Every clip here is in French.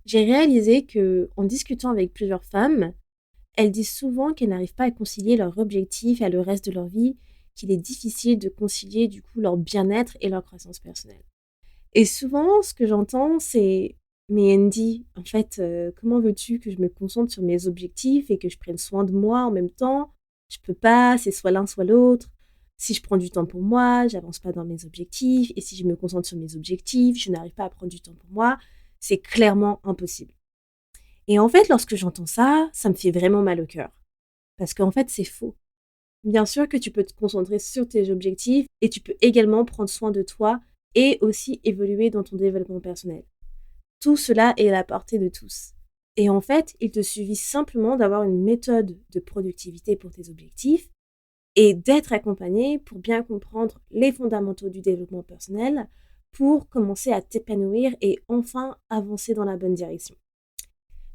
J'ai réalisé que, en discutant avec plusieurs femmes, elles disent souvent qu'elles n'arrivent pas à concilier leur objectif et le reste de leur vie, qu'il est difficile de concilier du coup leur bien-être et leur croissance personnelle. Et souvent, ce que j'entends, c'est: «Mais Andy, en fait, comment veux-tu que je me concentre sur mes objectifs et que je prenne soin de moi en même temps? Je peux pas, c'est soit l'un, soit l'autre. Si je prends du temps pour moi, j'avance pas dans mes objectifs et si je me concentre sur mes objectifs, je n'arrive pas à prendre du temps pour moi. C'est clairement impossible». Et en fait, lorsque j'entends ça, ça me fait vraiment mal au cœur. Parce qu'en fait, c'est faux. Bien sûr que tu peux te concentrer sur tes objectifs et tu peux également prendre soin de toi et aussi évoluer dans ton développement personnel. Tout cela est à la portée de tous. Et en fait, il te suffit simplement d'avoir une méthode de productivité pour tes objectifs et d'être accompagné pour bien comprendre les fondamentaux du développement personnel pour commencer à t'épanouir et enfin avancer dans la bonne direction.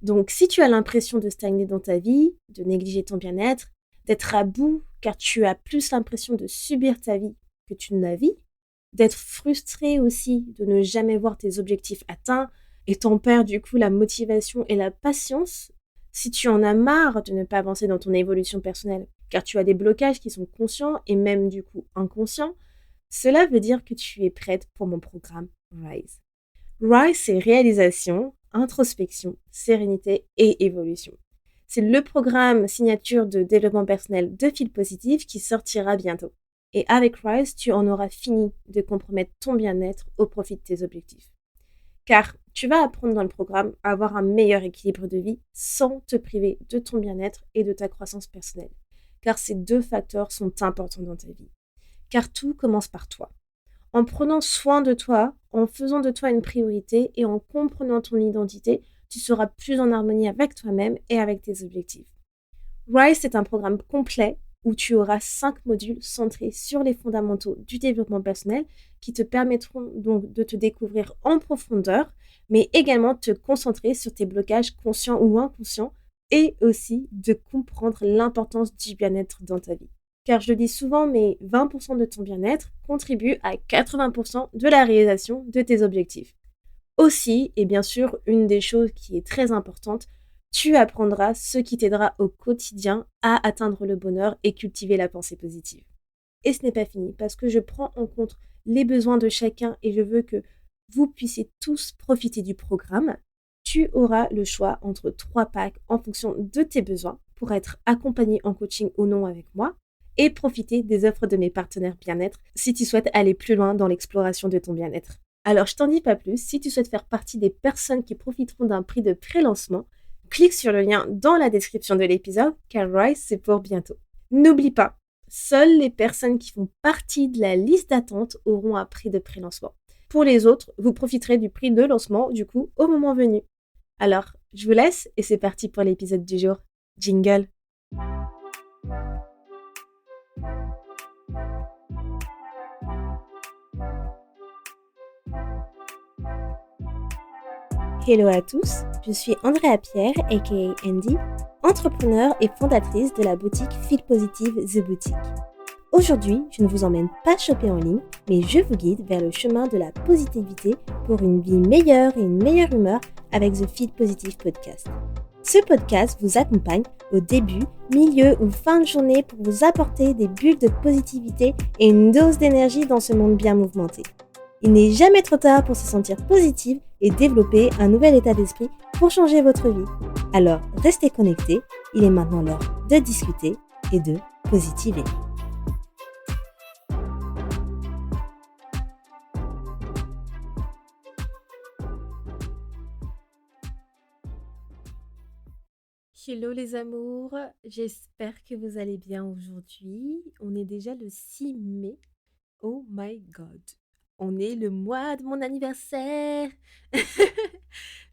Donc, si tu as l'impression de stagner dans ta vie, de négliger ton bien-être, d'être à bout car tu as plus l'impression de subir ta vie que tu ne la vis, d'être frustré aussi de ne jamais voir tes objectifs atteints et t'en perds du coup la motivation et la patience, si tu en as marre de ne pas avancer dans ton évolution personnelle car tu as des blocages qui sont conscients et même du coup inconscients, cela veut dire que tu es prête pour mon programme RISE. RISE, c'est réalisation, introspection, sérénité et évolution. C'est le programme signature de développement personnel de Fil Positif qui sortira bientôt. Et avec RISE, tu en auras fini de compromettre ton bien-être au profit de tes objectifs. Car tu vas apprendre dans le programme à avoir un meilleur équilibre de vie sans te priver de ton bien-être et de ta croissance personnelle. Car ces deux facteurs sont importants dans ta vie. Car tout commence par toi. En prenant soin de toi, en faisant de toi une priorité et en comprenant ton identité, tu seras plus en harmonie avec toi-même et avec tes objectifs. RISE est un programme complet où tu auras 5 modules centrés sur les fondamentaux du développement personnel qui te permettront donc de te découvrir en profondeur, mais également de te concentrer sur tes blocages conscients ou inconscients et aussi de comprendre l'importance du bien-être dans ta vie. Car je le dis souvent, mais 20% de ton bien-être contribue à 80% de la réalisation de tes objectifs. Aussi, et bien sûr, une des choses qui est très importante, tu apprendras ce qui t'aidera au quotidien à atteindre le bonheur et cultiver la pensée positive. Et ce n'est pas fini parce que je prends en compte les besoins de chacun et je veux que vous puissiez tous profiter du programme. Tu auras le choix entre 3 packs en fonction de tes besoins pour être accompagné en coaching ou non avec moi et profiter des offres de mes partenaires bien-être si tu souhaites aller plus loin dans l'exploration de ton bien-être. Alors, je t'en dis pas plus, si tu souhaites faire partie des personnes qui profiteront d'un prix de pré-lancement, clique sur le lien dans la description de l'épisode car Rise, c'est pour bientôt. N'oublie pas, seules les personnes qui font partie de la liste d'attente auront un prix de pré-lancement. Pour les autres, vous profiterez du prix de lancement, du coup, au moment venu. Alors, je vous laisse et c'est parti pour l'épisode du jour. Jingle. Hello à tous, je suis Andrea Pierre, aka Andy, entrepreneur et fondatrice de la boutique Fil Positive The Boutique. Aujourd'hui, je ne vous emmène pas shopper en ligne, mais je vous guide vers le chemin de la positivité pour une vie meilleure et une meilleure humeur avec The Fil Positive Podcast. Ce podcast vous accompagne au début, milieu ou fin de journée pour vous apporter des bulles de positivité et une dose d'énergie dans ce monde bien mouvementé. Il n'est jamais trop tard pour se sentir positive et développer un nouvel état d'esprit pour changer votre vie. Alors, restez connectés, il est maintenant l'heure de discuter et de positiver. Hello les amours, j'espère que vous allez bien aujourd'hui. On est déjà le 6 mai. Oh my god. On est le mois de mon anniversaire.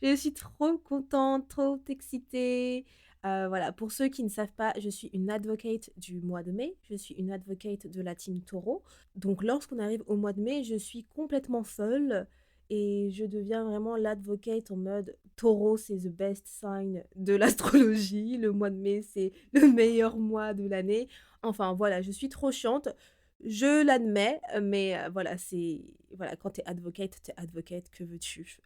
Je suis trop contente, trop excitée. Voilà, pour ceux qui ne savent pas, je suis une advocate du mois de mai. Je suis une advocate de la team Taureau. Donc lorsqu'on arrive au mois de mai, je suis complètement folle et je deviens vraiment l'advocate en mode Taureau, c'est the best sign de l'astrologie. Le mois de mai, c'est le meilleur mois de l'année. Enfin voilà, je suis trop chiante. Je l'admets, mais voilà, c'est voilà, quand t'es advocate, que veux-tu?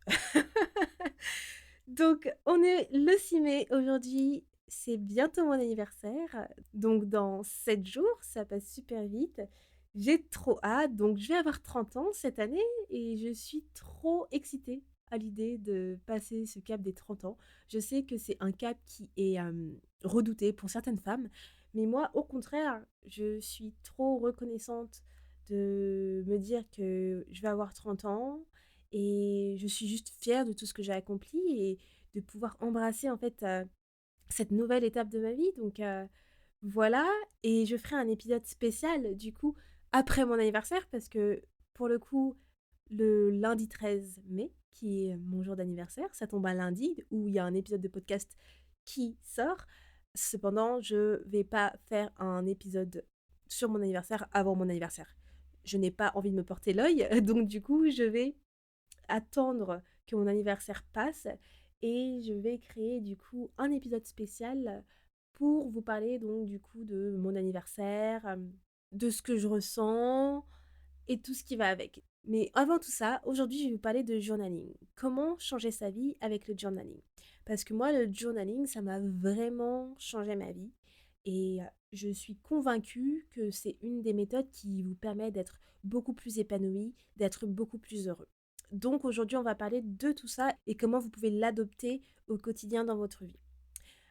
Donc, on est le 6 mai aujourd'hui, c'est bientôt mon anniversaire. Donc, dans 7 jours, ça passe super vite. J'ai trop hâte. Donc, je vais avoir 30 ans cette année et je suis trop excitée à l'idée de passer ce cap des 30 ans. Je sais que c'est un cap qui est redouté pour certaines femmes, mais moi, au contraire, je suis trop reconnaissante de me dire que je vais avoir 30 ans et je suis juste fière de tout ce que j'ai accompli et de pouvoir embrasser en fait cette nouvelle étape de ma vie. Donc voilà, et je ferai un épisode spécial du coup après mon anniversaire parce que pour le coup, le lundi 13 mai, qui est mon jour d'anniversaire, ça tombe un lundi où il y a un épisode de podcast qui sort. Cependant, je vais pas faire un épisode sur mon anniversaire avant mon anniversaire. Je n'ai pas envie de me porter l'œil, donc du coup, je vais attendre que mon anniversaire passe et je vais créer du coup un épisode spécial pour vous parler donc du coup de mon anniversaire, de ce que je ressens et tout ce qui va avec. Mais avant tout ça, aujourd'hui, je vais vous parler de journaling. Comment changer sa vie avec le journaling? Parce que moi, le journaling, ça m'a vraiment changé ma vie. Et je suis convaincue que c'est une des méthodes qui vous permet d'être beaucoup plus épanoui, d'être beaucoup plus heureux. Donc aujourd'hui, on va parler de tout ça et comment vous pouvez l'adopter au quotidien dans votre vie.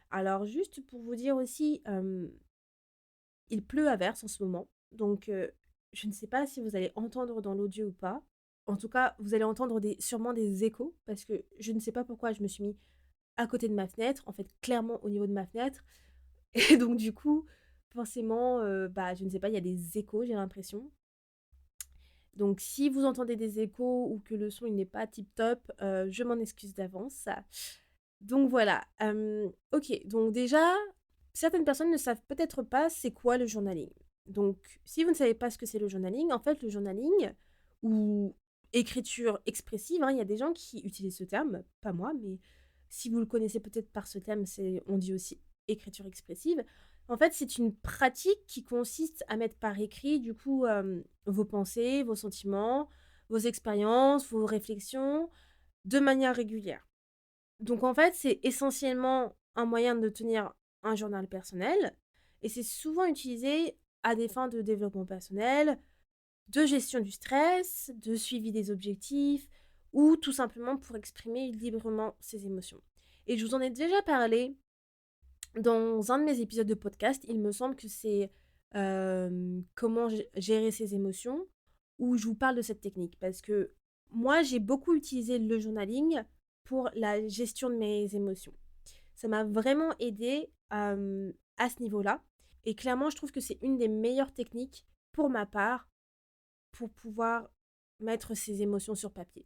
Alors juste pour vous dire aussi, il pleut à verse en ce moment. Donc je ne sais pas si vous allez entendre dans l'audio ou pas. En tout cas, vous allez entendre sûrement des échos parce que je ne sais pas pourquoi je me suis mis à côté de ma fenêtre, en fait clairement au niveau de ma fenêtre. Et donc du coup, forcément, bah, je ne sais pas, il y a des échos, j'ai l'impression. Donc si vous entendez des échos ou que le son il n'est pas tip top, je m'en excuse d'avance. Donc voilà, ok, donc déjà, certaines personnes ne savent peut-être pas c'est quoi le journaling. Donc si vous ne savez pas ce que c'est le journaling, en fait le journaling, ou écriture expressive, hein, il y a des gens qui utilisent ce terme, pas moi, mais si vous le connaissez peut-être par ce terme, on dit aussi écriture expressive. En fait, c'est une pratique qui consiste à mettre par écrit, du coup, vos pensées, vos sentiments, vos expériences, vos réflexions, de manière régulière. Donc en fait, c'est essentiellement un moyen de tenir un journal personnel et c'est souvent utilisé à des fins de développement personnel, de gestion du stress, de suivi des objectifs ou tout simplement pour exprimer librement ses émotions. Et je vous en ai déjà parlé dans un de mes épisodes de podcast, il me semble que c'est comment gérer ses émotions, où je vous parle de cette technique. Parce que moi, j'ai beaucoup utilisé le journaling pour la gestion de mes émotions. Ça m'a vraiment aidé à ce niveau-là. Et clairement, je trouve que c'est une des meilleures techniques pour ma part pour pouvoir mettre ses émotions sur papier.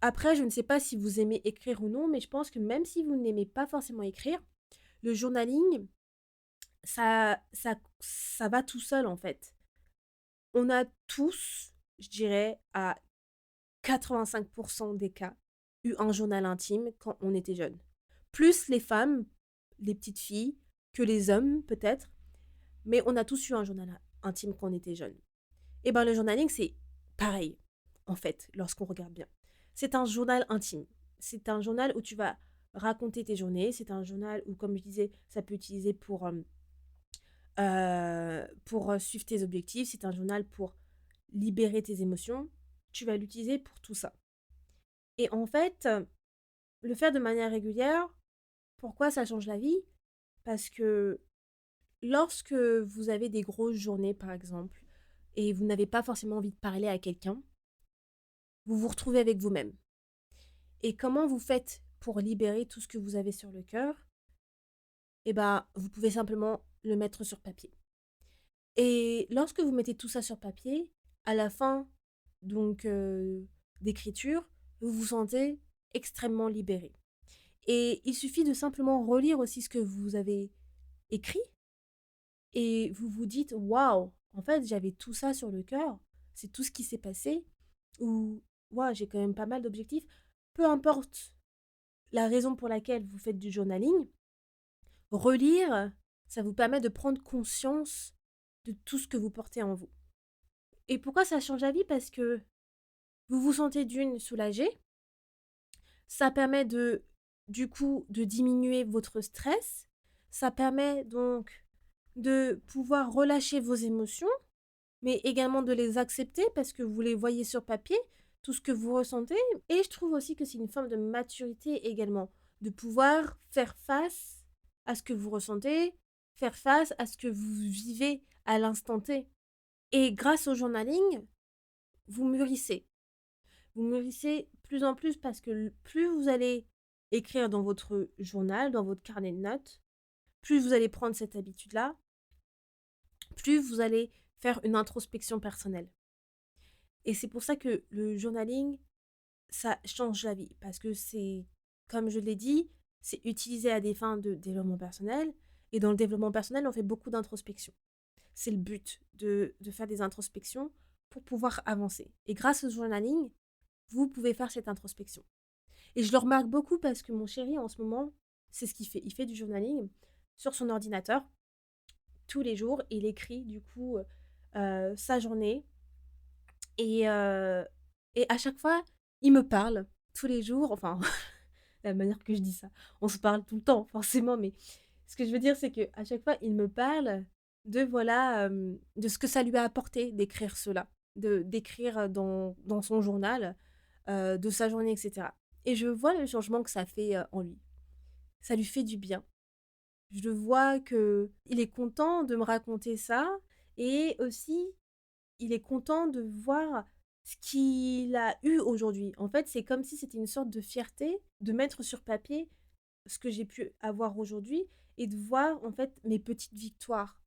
Après, je ne sais pas si vous aimez écrire ou non, mais je pense que même si vous n'aimez pas forcément écrire, le journaling, ça va tout seul en fait. On a tous, je dirais, à 85% des cas, eu un journal intime quand on était jeune. Plus les femmes, les petites filles, que les hommes peut-être, mais on a tous eu un journal intime quand on était jeune. Et bien le journaling, c'est pareil, en fait, lorsqu'on regarde bien. C'est un journal intime. C'est un journal où tu vas raconter tes journées. C'est un journal où, comme je disais, ça peut utiliser pour suivre tes objectifs. C'est un journal pour libérer tes émotions. Tu vas l'utiliser pour tout ça. Et en fait, le faire de manière régulière, pourquoi ça change la vie? Parce que lorsque vous avez des grosses journées, par exemple, et vous n'avez pas forcément envie de parler à quelqu'un, vous vous retrouvez avec vous-même. Et comment vous faites pour libérer tout ce que vous avez sur le cœur? Eh ben, vous pouvez simplement le mettre sur papier. Et lorsque vous mettez tout ça sur papier, à la fin donc d'écriture, vous vous sentez extrêmement libéré. Et il suffit de simplement relire aussi ce que vous avez écrit et vous vous dites waouh, en fait, j'avais tout ça sur le cœur, c'est tout ce qui s'est passé ou waouh, j'ai quand même pas mal d'objectifs. Peu importe la raison pour laquelle vous faites du journaling, relire, ça vous permet de prendre conscience de tout ce que vous portez en vous. Et pourquoi ça change la vie? Parce que vous vous sentez d'une soulagée, Ça permet du coup, de diminuer votre stress. Ça permet donc de pouvoir relâcher vos émotions, mais également de les accepter parce que vous les voyez sur papier, tout ce que vous ressentez. Et je trouve aussi que c'est une forme de maturité également, de pouvoir faire face à ce que vous ressentez, faire face à ce que vous vivez à l'instant T. Et grâce au journaling, vous mûrissez. Vous mûrissez plus en plus parce que plus vous allez écrire dans votre journal, dans votre carnet de notes, plus vous allez prendre cette habitude-là, plus vous allez faire une introspection personnelle. Et c'est pour ça que le journaling, ça change la vie. Parce que c'est, comme je l'ai dit, c'est utilisé à des fins de développement personnel. Et dans le développement personnel, on fait beaucoup d'introspection. C'est le but de faire des introspections pour pouvoir avancer. Et grâce au journaling, vous pouvez faire cette introspection. Et je le remarque beaucoup parce que mon chéri, en ce moment, c'est ce qu'il fait. Il fait du journaling sur son ordinateur tous les jours. Il écrit du coup sa journée. Et, euh, et à chaque fois, il me parle tous les jours. Enfin, la manière que je dis ça. On se parle tout le temps, forcément. Mais ce que je veux dire, c'est qu'à chaque fois, il me parle de voilà, de ce que ça lui a apporté d'écrire cela. D'écrire dans son journal, de sa journée, etc. Et je vois le changement que ça fait en lui. Ça lui fait du bien. Je vois que il est content de me raconter ça et aussi il est content de voir ce qu'il a eu aujourd'hui. En fait, c'est comme si c'était une sorte de fierté de mettre sur papier ce que j'ai pu avoir aujourd'hui et de voir en fait mes petites victoires.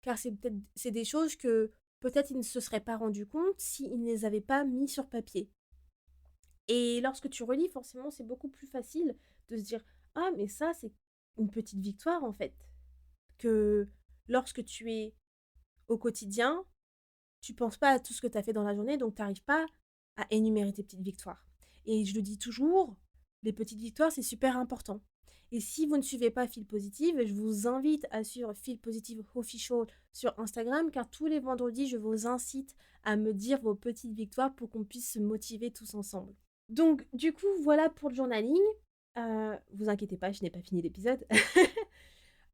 Car c'est des choses que peut-être il ne se serait pas rendu compte s'il ne les avait pas mis sur papier. Et lorsque tu relis, forcément, c'est beaucoup plus facile de se dire ah mais ça c'est une petite victoire en fait. Que lorsque tu es au quotidien, tu penses pas à tout ce que tu as fait dans la journée, donc tu n'arrives pas à énumérer tes petites victoires. Et je le dis toujours, les petites victoires, c'est super important. Et si vous ne suivez pas Feel Positive, je vous invite à suivre Feel Positive Official sur Instagram, car tous les vendredis, je vous incite à me dire vos petites victoires pour qu'on puisse se motiver tous ensemble. Donc, du coup, voilà pour le journaling. Vous inquiétez pas, je n'ai pas fini l'épisode.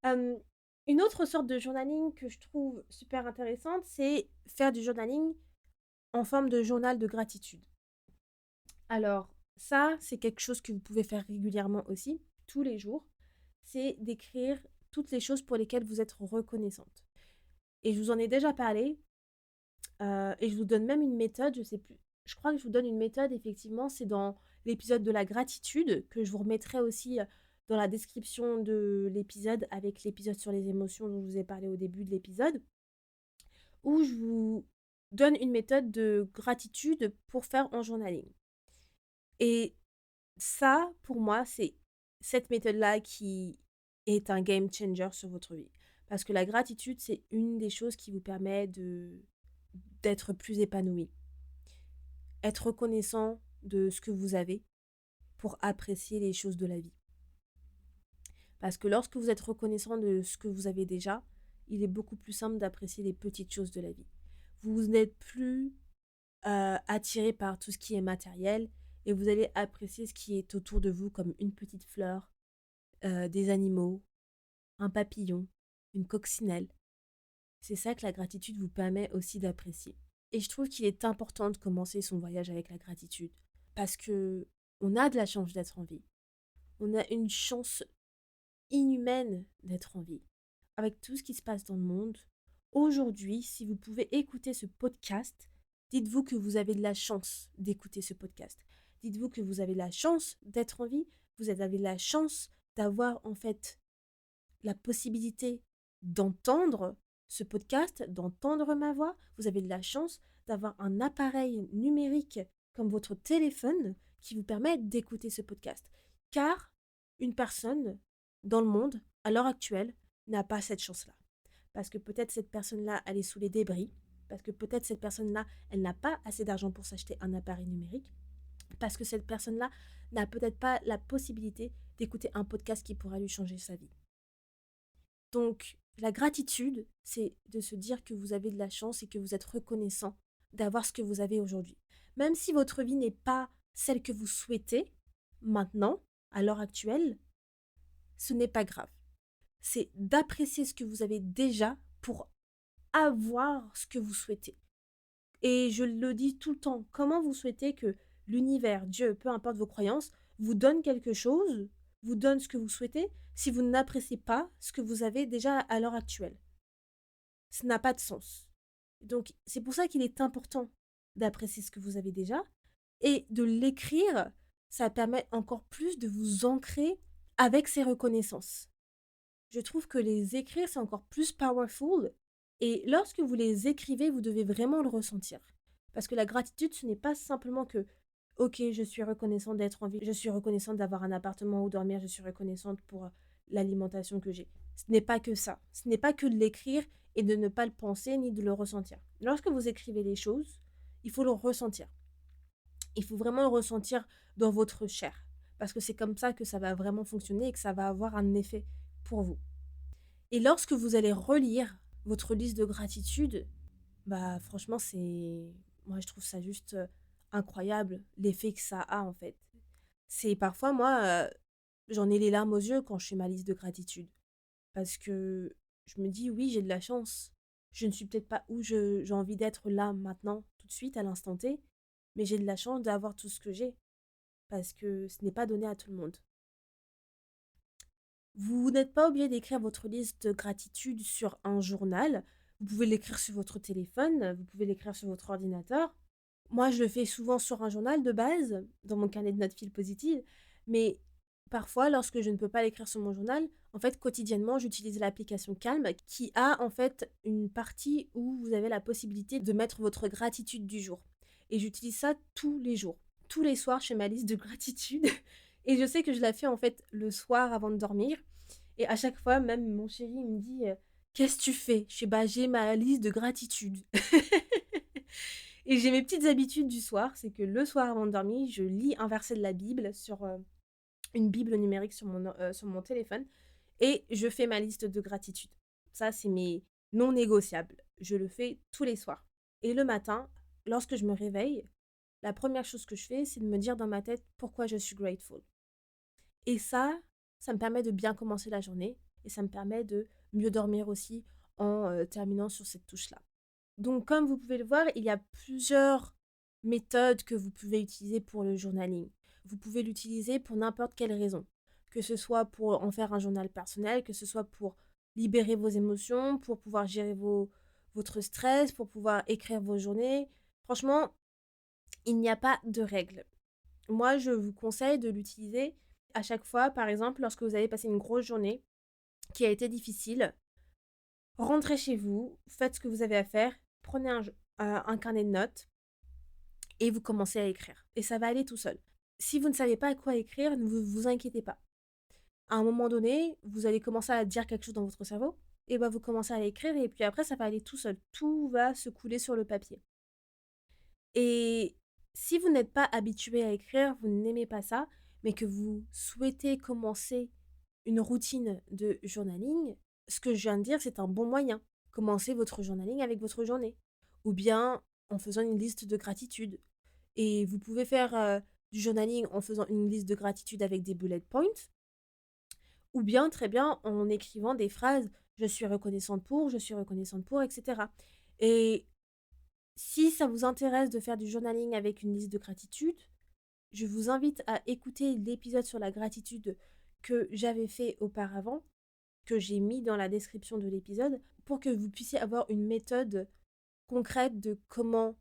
Euh, une autre sorte de journaling que je trouve super intéressante, c'est faire du journaling en forme de journal de gratitude. Alors, ça, c'est quelque chose que vous pouvez faire régulièrement aussi, tous les jours. C'est d'écrire toutes les choses pour lesquelles vous êtes reconnaissante. Et je vous en ai déjà parlé, et je vous donne même une méthode, je sais plus. Je crois que je vous donne une méthode, effectivement, c'est dans l'épisode de la gratitude, que je vous remettrai aussi dans la description de l'épisode, avec l'épisode sur les émotions dont je vous ai parlé au début de l'épisode, où je vous donne une méthode de gratitude pour faire en journaling. Et ça, pour moi, c'est cette méthode-là qui est un game changer sur votre vie. Parce que la gratitude, c'est une des choses qui vous permet d'être plus épanoui. Être reconnaissant de ce que vous avez pour apprécier les choses de la vie. Parce que lorsque vous êtes reconnaissant de ce que vous avez déjà, il est beaucoup plus simple d'apprécier les petites choses de la vie. Vous n'êtes plus attiré par tout ce qui est matériel et vous allez apprécier ce qui est autour de vous comme une petite fleur, des animaux, un papillon, une coccinelle. C'est ça que la gratitude vous permet aussi d'apprécier. Et je trouve qu'il est important de commencer son voyage avec la gratitude parce que on a de la chance d'être en vie. On a une chance inhumaine d'être en vie. Avec tout ce qui se passe dans le monde, aujourd'hui, si vous pouvez écouter ce podcast, dites-vous que vous avez de la chance d'écouter ce podcast. Dites-vous que vous avez la chance d'être en vie, vous avez la chance d'avoir en fait la possibilité d'entendre ce podcast, d'entendre ma voix. Vous avez de la chance d'avoir un appareil numérique comme votre téléphone qui vous permet d'écouter ce podcast. Car une personne dans le monde, à l'heure actuelle, n'a pas cette chance-là. Parce que peut-être cette personne-là, elle est sous les débris. Parce que peut-être cette personne-là, elle n'a pas assez d'argent pour s'acheter un appareil numérique. Parce que cette personne-là n'a peut-être pas la possibilité d'écouter un podcast qui pourra lui changer sa vie. Donc, la gratitude, c'est de se dire que vous avez de la chance et que vous êtes reconnaissant d'avoir ce que vous avez aujourd'hui. Même si votre vie n'est pas celle que vous souhaitez, maintenant, à l'heure actuelle, ce n'est pas grave. C'est d'apprécier ce que vous avez déjà pour avoir ce que vous souhaitez. Et je le dis tout le temps, comment vous souhaitez que l'univers, Dieu, peu importe vos croyances, vous donne quelque chose, vous donne ce que vous souhaitez, si vous n'appréciez pas ce que vous avez déjà à l'heure actuelle. Ça n'a pas de sens. Donc, c'est pour ça qu'il est important d'apprécier ce que vous avez déjà et de l'écrire. Ça permet encore plus de vous ancrer avec ces reconnaissances. Je trouve que les écrire, c'est encore plus powerful. Et lorsque vous les écrivez, vous devez vraiment le ressentir. Parce que la gratitude, ce n'est pas simplement que, ok, je suis reconnaissante d'être en vie, je suis reconnaissante d'avoir un appartement où dormir, je suis reconnaissante pour l'alimentation que j'ai. Ce n'est pas que ça. Ce n'est pas que de l'écrire et de ne pas le penser ni de le ressentir. Lorsque vous écrivez les choses, il faut le ressentir. Il faut vraiment le ressentir dans votre chair. Parce que c'est comme ça que ça va vraiment fonctionner et que ça va avoir un effet pour vous. Et lorsque vous allez relire votre liste de gratitude, bah franchement, c'est. Moi, je trouve ça juste incroyable, l'effet que ça a en fait. C'est parfois, moi, j'en ai les larmes aux yeux quand je fais ma liste de gratitude. Parce que je me dis, oui, j'ai de la chance. Je ne suis peut-être pas où j'ai envie d'être là, maintenant, tout de suite, à l'instant T, mais j'ai de la chance d'avoir tout ce que j'ai. Parce que ce n'est pas donné à tout le monde. Vous n'êtes pas obligé d'écrire votre liste de gratitude sur un journal. Vous pouvez l'écrire sur votre téléphone, vous pouvez l'écrire sur votre ordinateur. Moi, je le fais souvent sur un journal de base, dans mon carnet de notes fil positive, mais parfois, lorsque je ne peux pas l'écrire sur mon journal, en fait, quotidiennement, j'utilise l'application Calm qui a en fait une partie où vous avez la possibilité de mettre votre gratitude du jour. Et j'utilise ça tous les jours. Tous les soirs, je fais ma liste de gratitude. Et je sais que je la fais en fait le soir avant de dormir. Et à chaque fois, même mon chéri il me dit qu'est-ce que tu fais? Je fais bah j'ai ma liste de gratitude. Et j'ai mes petites habitudes du soir, c'est que le soir avant de dormir, je lis un verset de la Bible sur une Bible numérique sur mon téléphone et je fais ma liste de gratitude. Ça, c'est mes non négociables. Je le fais tous les soirs. Et le matin, lorsque je me réveille, la première chose que je fais, c'est de me dire dans ma tête pourquoi je suis grateful. Et ça me permet de bien commencer la journée et ça me permet de mieux dormir aussi en terminant sur cette touche-là. Donc, comme vous pouvez le voir, il y a plusieurs méthodes que vous pouvez utiliser pour le journaling. Vous pouvez l'utiliser pour n'importe quelle raison, que ce soit pour en faire un journal personnel, que ce soit pour libérer vos émotions, pour pouvoir gérer votre stress, pour pouvoir écrire vos journées. Franchement, il n'y a pas de règle. Moi, je vous conseille de l'utiliser à chaque fois, par exemple, lorsque vous avez passé une grosse journée qui a été difficile, rentrez chez vous, faites ce que vous avez à faire, prenez un carnet de notes et vous commencez à écrire. Et ça va aller tout seul. Si vous ne savez pas à quoi écrire, ne vous inquiétez pas. À un moment donné, vous allez commencer à dire quelque chose dans votre cerveau, et ben vous commencez à l'écrire, et puis après, ça va aller tout seul. Tout va se couler sur le papier. Et si vous n'êtes pas habitué à écrire, vous n'aimez pas ça, mais que vous souhaitez commencer une routine de journaling, ce que je viens de dire, c'est un bon moyen. Commencez votre journaling avec votre journée. Ou bien en faisant une liste de gratitude. Et vous pouvez faire du journaling en faisant une liste de gratitude avec des bullet points. Ou bien très bien en écrivant des phrases je suis reconnaissante pour, etc. Et si ça vous intéresse de faire du journaling avec une liste de gratitude, je vous invite à écouter l'épisode sur la gratitude que j'avais fait auparavant, que j'ai mis dans la description de l'épisode, pour que vous puissiez avoir une méthode concrète de comment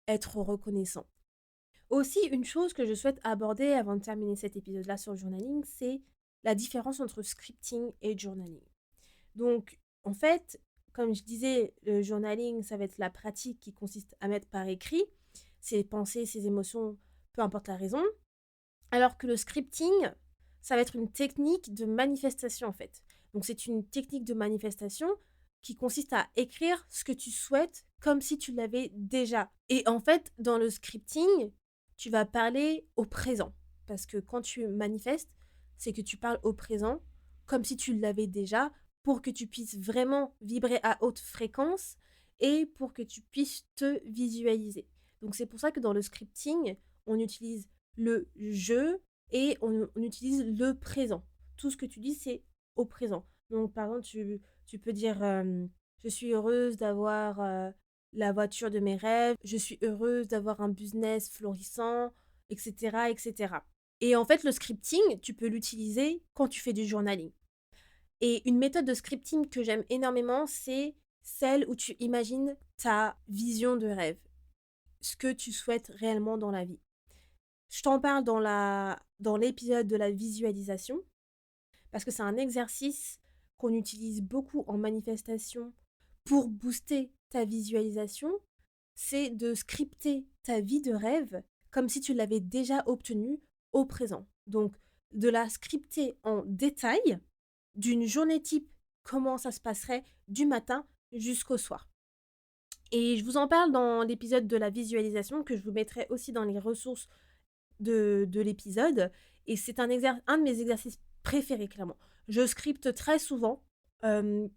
être reconnaissant. Aussi, une chose que je souhaite aborder avant de terminer cet épisode-là sur le journaling, c'est la différence entre scripting et journaling. Donc, en fait, comme je disais, le journaling, ça va être la pratique qui consiste à mettre par écrit ses pensées, ses émotions, peu importe la raison. Alors que le scripting, ça va être une technique de manifestation, en fait. Donc, c'est une technique de manifestation qui consiste à écrire ce que tu souhaites comme si tu l'avais déjà. Et en fait, dans le scripting, tu vas parler au présent. Parce que quand tu manifestes, c'est que tu parles au présent comme si tu l'avais déjà pour que tu puisses vraiment vibrer à haute fréquence et pour que tu puisses te visualiser. Donc c'est pour ça que dans le scripting, on utilise le je et on utilise le présent. Tout ce que tu dis, c'est au présent. Donc, par exemple, tu peux dire je suis heureuse d'avoir la voiture de mes rêves, je suis heureuse d'avoir un business florissant, etc., etc. Et en fait, le scripting, tu peux l'utiliser quand tu fais du journaling. Et une méthode de scripting que j'aime énormément, c'est celle où tu imagines ta vision de rêve, ce que tu souhaites réellement dans la vie. Je t'en parle dans l'épisode de la visualisation, parce que c'est un exercice qu'on utilise beaucoup en manifestation pour booster ta visualisation. C'est de scripter ta vie de rêve comme si tu l'avais déjà obtenue au présent. Donc, de la scripter en détail d'une journée type, comment ça se passerait du matin jusqu'au soir. Et je vous en parle dans l'épisode de la visualisation que je vous mettrai aussi dans les ressources de l'épisode. Et c'est un de mes exercices préférés, clairement. Je scripte très souvent, je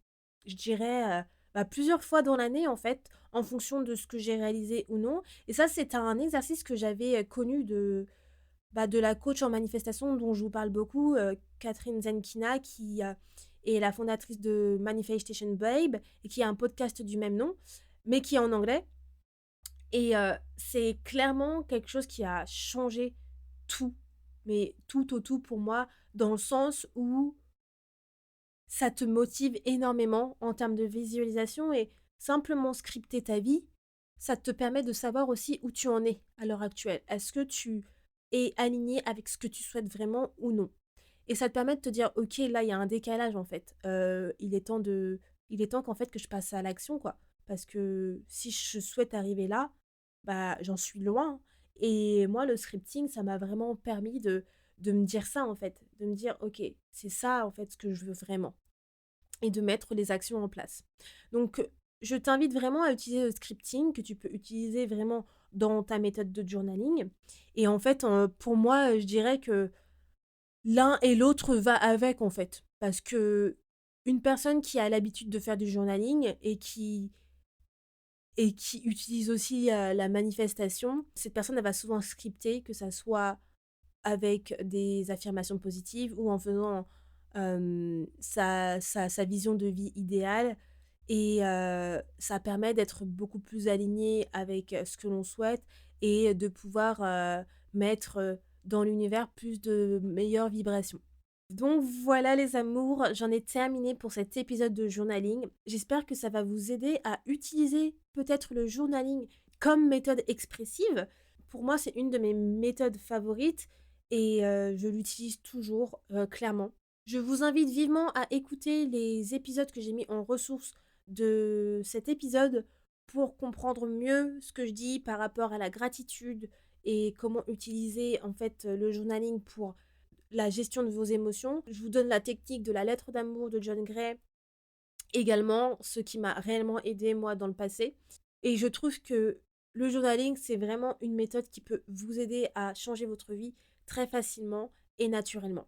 dirais plusieurs fois dans l'année, en fait, en fonction de ce que j'ai réalisé ou non. Et ça, c'est un exercice que j'avais connu de la coach en manifestation dont je vous parle beaucoup, Catherine Zenkina, qui est la fondatrice de Manifestation Babe et qui a un podcast du même nom, mais qui est en anglais. Et c'est clairement quelque chose qui a changé tout, mais tout au tout pour moi, dans le sens où ça te motive énormément en termes de visualisation et simplement scripter ta vie, ça te permet de savoir aussi où tu en es à l'heure actuelle. Est-ce que tu es aligné avec ce que tu souhaites vraiment ou non? Et ça te permet de te dire, ok, là, il y a un décalage en fait. Il est temps qu'en fait que je passe à l'action, quoi. Parce que si je souhaite arriver là, j'en suis loin. Et moi, le scripting, ça m'a vraiment permis de me dire ça, en fait. De me dire, ok, c'est ça, en fait, ce que je veux vraiment. Et de mettre les actions en place. Donc, je t'invite vraiment à utiliser le scripting, que tu peux utiliser vraiment dans ta méthode de journaling. Et en fait, pour moi, je dirais que l'un et l'autre va avec, en fait. Parce que une personne qui a l'habitude de faire du journaling et qui utilise aussi la manifestation, cette personne, elle va souvent scripter, que ça soit avec des affirmations positives ou en faisant sa vision de vie idéale. Et ça permet d'être beaucoup plus aligné avec ce que l'on souhaite et de pouvoir mettre dans l'univers plus de meilleures vibrations. Donc voilà les amours, j'en ai terminé pour cet épisode de journaling. J'espère que ça va vous aider à utiliser peut-être le journaling comme méthode expressive. Pour moi, c'est une de mes méthodes favorites et je l'utilise toujours, clairement. Je vous invite vivement à écouter les épisodes que j'ai mis en ressources de cet épisode pour comprendre mieux ce que je dis par rapport à la gratitude et comment utiliser en fait le journaling pour la gestion de vos émotions. Je vous donne la technique de la lettre d'amour de John Gray, également, ce qui m'a réellement aidé moi dans le passé. Et je trouve que le journaling, c'est vraiment une méthode qui peut vous aider à changer votre vie très facilement et naturellement.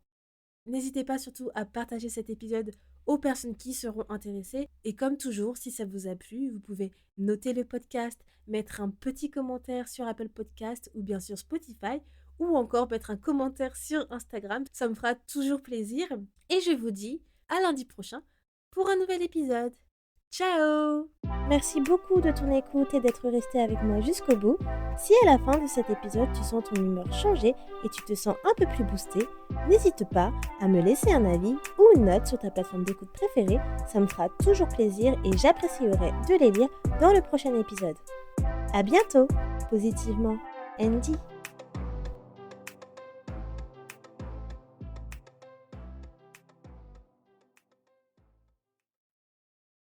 N'hésitez pas surtout à partager cet épisode aux personnes qui seront intéressées. Et comme toujours, si ça vous a plu, vous pouvez noter le podcast, mettre un petit commentaire sur Apple Podcast ou bien sur Spotify, ou encore mettre un commentaire sur Instagram. Ça me fera toujours plaisir. Et je vous dis à lundi prochain pour un nouvel épisode. Ciao! Merci beaucoup de ton écoute et d'être resté avec moi jusqu'au bout. Si à la fin de cet épisode tu sens ton humeur changer et tu te sens un peu plus boosté, n'hésite pas à me laisser un avis ou une note sur ta plateforme d'écoute préférée. Ça me fera toujours plaisir et j'apprécierai de les lire dans le prochain épisode. À bientôt! Positivement, Andy.